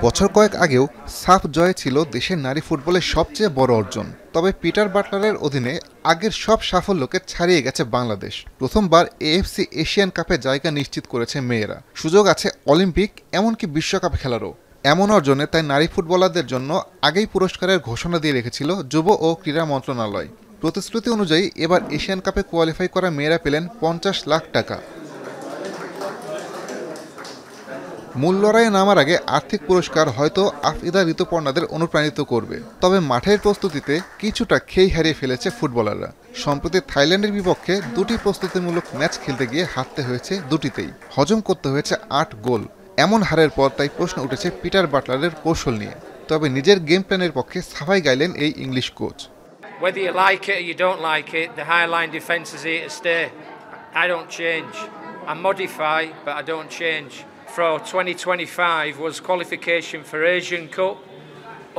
বছর কয়েক আগেও সাফ জয় ছিল দেশের নারী ফুটবলের সবচেয়ে বড় অর্জন। তবে পিটার বাটলারের অধীনে আগের সব সাফল্যকে ছাড়িয়ে গেছে বাংলাদেশ। প্রথমবার এএফসি এশিয়ান কাপে জায়গা নিশ্চিত করেছে মেয়েরা। সুযোগ আছে অলিম্পিক, এমনকি বিশ্বকাপ খেলারও। এমন অর্জনে তাই নারী ফুটবলারদের জন্য আগেই পুরস্কারের ঘোষণা দিয়ে রেখেছিল যুব ও ক্রীড়া মন্ত্রণালয়। প্রতিশ্রুতি অনুযায়ী এবার এশিয়ান কাপে কোয়ালিফাই করা মেয়েরা পেলেন 50 লাখ টাকা। মূল লড়াইয়ে নামার আগে আর্থিক পুরস্কার হয়তো আফিদা ঋতুপর্ণাদের অনুপ্রাণিত করবে। তবে মাঠের প্রস্তুতিতে কিছুটা খেই হারিয়ে ফেলেছে ফুটবলাররা। সম্প্রতি থাইল্যান্ডের বিপক্ষে দুটি প্রস্তুতিমূলক ম্যাচ খেলতে গিয়ে হারতে হয়েছে দুটিতেই। হজম করতে হয়েছে 8 গোল। এমন হারের পর তাই প্রশ্ন উঠেছে পিটার বাটলারের কৌশল নিয়ে। তবে নিজের গেম প্ল্যানের পক্ষে সাফাই গাইলেন এই English coach. Whether you like it or you don't like it, the high line defence is here to stay. I don't change. I modify, but I don't change. For 2025 was qualification for Asian Cup,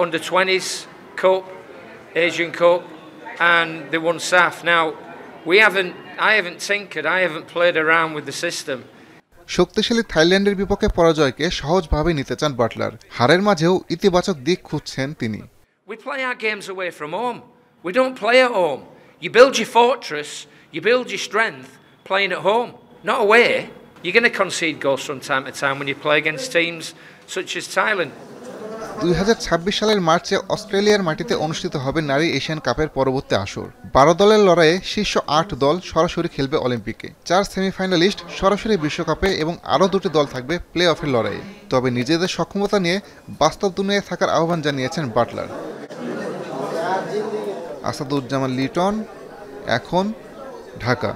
Under-20s Cup, Asian Cup, and they won SAF. Now, I haven't tinkered, I haven't played around with the system. শক্তিশালী থাইল্যান্ডের বিপক্ষে পরাজয়কে সহজভাবে নিতে চান Butler. হারের মাঝেও ইতিবাচক দিক খুঁজছেন তিনি। We play our games away from home. We don't play at home. You build your fortress, you build your strength playing at home, not away. You're going to concede goals from time to time when you play against teams such as Thailand. 2026 সালের মার্চে অস্ট্রেলিয়ার মাটিতে অনুষ্ঠিত হবে নারী Asian কাপের পরবর্তী আসর। 12 দলের লড়াইয়ে শীর্ষ 8 দল সরাসরি খেলবে অলিম্পিকে। 4 সেমিফাইনালিস্ট সরাসরি বিশ্বকাপে এবং আরও 2টি দল থাকবে প্লে অফের লড়াইয়ে। তবে নিজেদের সক্ষমতা নিয়ে বাস্তব দুনিয়ায় থাকার আহ্বান জানিয়েছেন বাটলার। আসাদুজ্জামান লিটন, এখন, ঢাকা।